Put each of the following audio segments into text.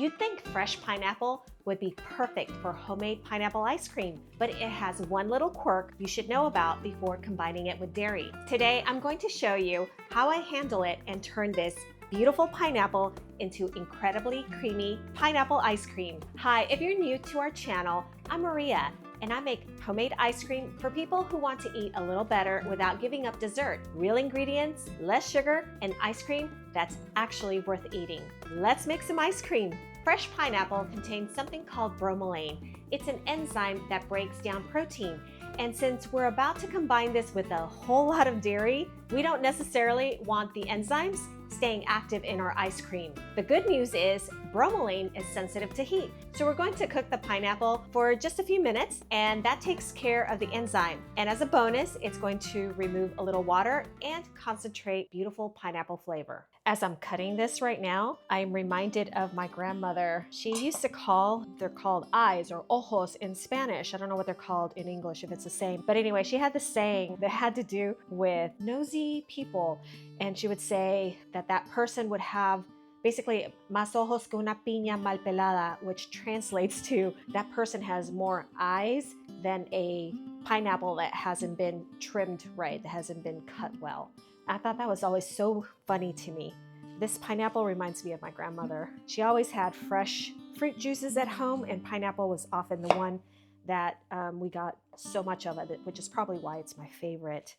You'd think fresh pineapple would be perfect for homemade pineapple ice cream, but it has one little quirk you should know about before combining it with dairy. Today, I'm going to show you how I handle it and turn this beautiful pineapple into incredibly creamy pineapple ice cream. Hi, if you're new to our channel, I'm Maria, and I make homemade ice cream for people who want to eat a little better without giving up dessert. Real ingredients, less sugar, and ice cream that's actually worth eating. Let's make some ice cream. Fresh pineapple contains something called bromelain. It's an enzyme that breaks down protein. And since we're about to combine this with a whole lot of dairy, we don't necessarily want the enzymes staying active in our ice cream. The good news is bromelain is sensitive to heat. So we're going to cook the pineapple for just a few minutes, and that takes care of the enzyme. And as a bonus, it's going to remove a little water and concentrate beautiful pineapple flavor. As I'm cutting this right now, I'm reminded of my grandmother. She used to they're called eyes or ojos in Spanish. I don't know what they're called in English, if it's the same. But anyway, she had this saying that had to do with nosy people. And she would say that that person would have basically más ojos que una piña mal pelada, which translates to that person has more eyes than a pineapple that hasn't been trimmed right, that hasn't been cut well. I thought that was always so funny to me. This pineapple reminds me of my grandmother. She always had fresh fruit juices at home, and pineapple was often the one that we got so much of it, which is probably why it's my favorite.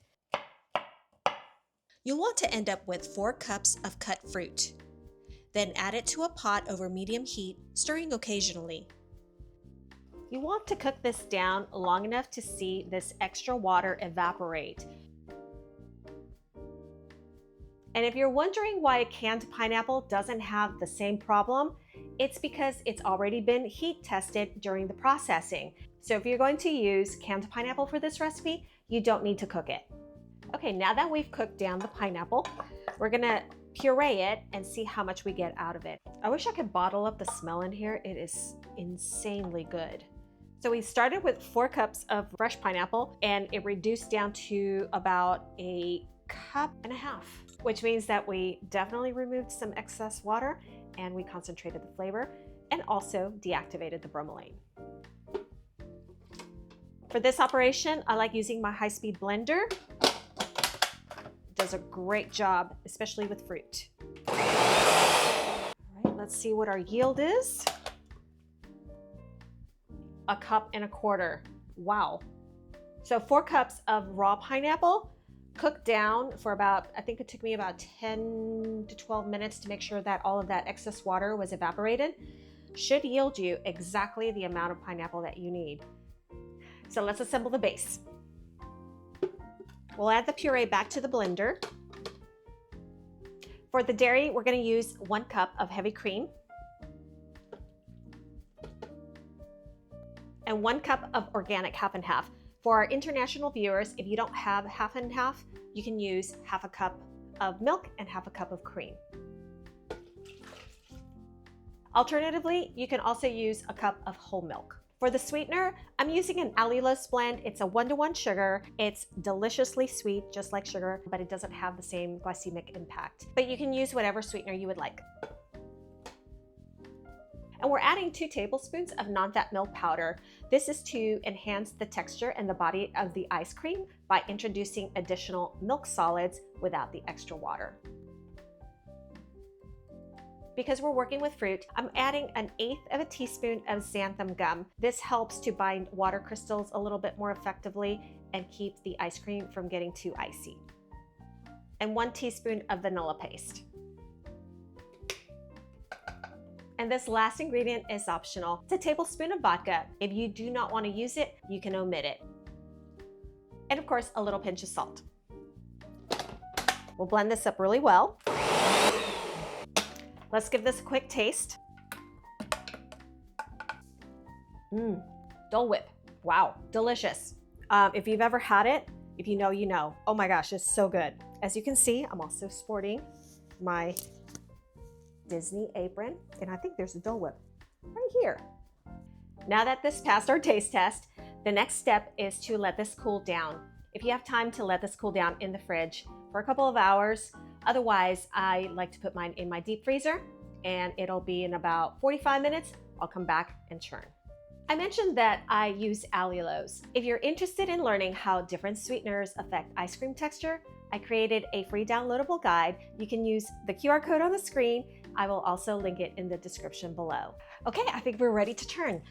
You'll want to end up with 4 cups of cut fruit. Then add it to a pot over medium heat, stirring occasionally. You want to cook this down long enough to see this extra water evaporate. And if you're wondering why a canned pineapple doesn't have the same problem, it's because it's already been heat tested during the processing. So if you're going to use canned pineapple for this recipe, you don't need to cook it. Okay, now that we've cooked down the pineapple, we're gonna puree it and see how much we get out of it. I wish I could bottle up the smell in here. It is insanely good. So we started with 4 cups of fresh pineapple, and it reduced down to about 1.5 cups, which means that we definitely removed some excess water and we concentrated the flavor and also deactivated the bromelain. For this operation, I like using my high-speed blender. Does a great job, especially with fruit. All right, let's see what our yield is. 1.25 cups. Wow. So 4 cups of raw pineapple cooked down for about, I think it took me about 10 to 12 minutes to make sure that all of that excess water was evaporated. Should yield you exactly the amount of pineapple that you need. So let's assemble the base. We'll add the puree back to the blender. For the dairy, we're going to use 1 cup of heavy cream and 1 cup of organic half and half. For our international viewers, if you don't have half and half, you can use 1/2 cup of milk and 1/2 cup of cream. Alternatively, you can also use 1 cup of whole milk. For the sweetener, I'm using an allulose blend. It's a 1-to-1 sugar. It's deliciously sweet, just like sugar, but it doesn't have the same glycemic impact. But you can use whatever sweetener you would like. And we're adding 2 tablespoons of non-fat milk powder. This is to enhance the texture and the body of the ice cream by introducing additional milk solids without the extra water. Because we're working with fruit, I'm adding 1/8 teaspoon of xanthan gum. This helps to bind water crystals a little bit more effectively and keep the ice cream from getting too icy. And 1 teaspoon of vanilla paste. And this last ingredient is optional. It's a tablespoon of vodka. If you do not want to use it, you can omit it. And of course, a little pinch of salt. We'll blend this up really well. Let's give this a quick taste. Dole Whip. Wow, delicious. If you've ever had it, if you know, you know. Oh my gosh, it's so good. As you can see, I'm also sporting my Disney apron, and I think there's a Dole Whip right here. Now that this passed our taste test, the next step is to let this cool down. If you have time to let this cool down in the fridge for a couple of hours, otherwise I like to put mine in my deep freezer and it'll be in about 45 minutes. I'll come back and churn. I mentioned that I use allulose. If you're interested in learning how different sweeteners affect ice cream texture, I created a free downloadable guide. You can use the QR code on the screen. I will also link it in the description below. Okay, I think we're ready to churn.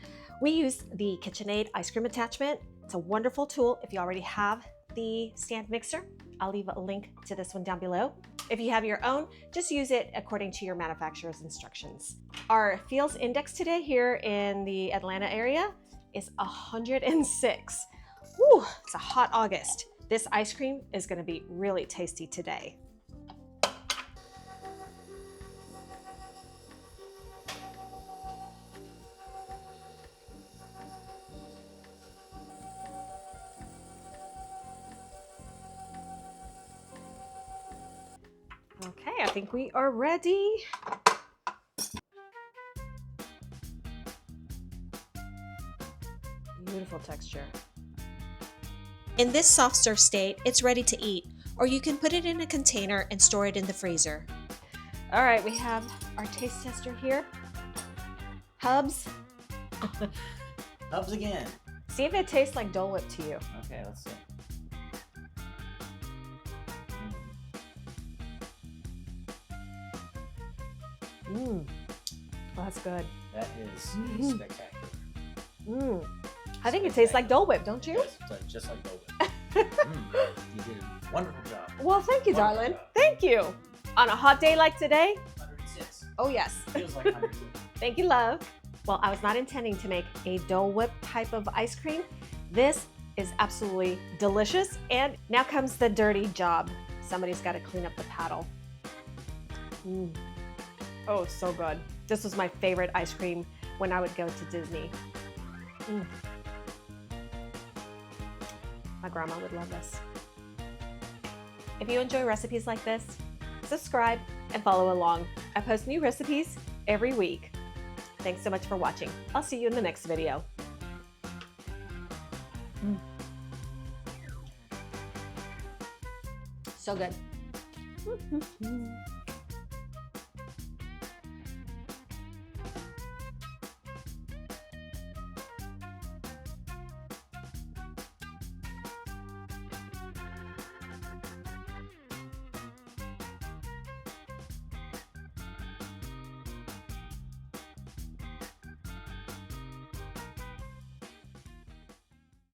We use the KitchenAid ice cream attachment. It's a wonderful tool if you already have the stand mixer. I'll leave a link to this one down below. If you have your own, just use it according to your manufacturer's instructions. Our Fields Index today here in the Atlanta area is 106. Woo, it's a hot August. This ice cream is gonna be really tasty today. Okay, I think we are ready. Beautiful texture. In this soft serve state, it's ready to eat, or you can put it in a container and store it in the freezer. All right, we have our taste tester here. Hubs. Hubs again. See if it tastes like Dole Whip to you. Okay, let's see. Well, that's good. That is spectacular. I think it tastes like Dole Whip, don't you? Yes, it's just like Dole Whip. You did a wonderful job. Well, thank you, Wonderful darling. job. Thank you. On a hot day like today? 106. Oh, yes. Feels like 106. Thank you, love. Well, I was not intending to make a Dole Whip type of ice cream. This is absolutely delicious. And now comes the dirty job. Somebody's got to clean up the paddle. Oh, so good. This was my favorite ice cream when I would go to Disney. My grandma would love this. If you enjoy recipes like this, subscribe and follow along. I post new recipes every week. Thanks so much for watching. I'll see you in the next video. So good.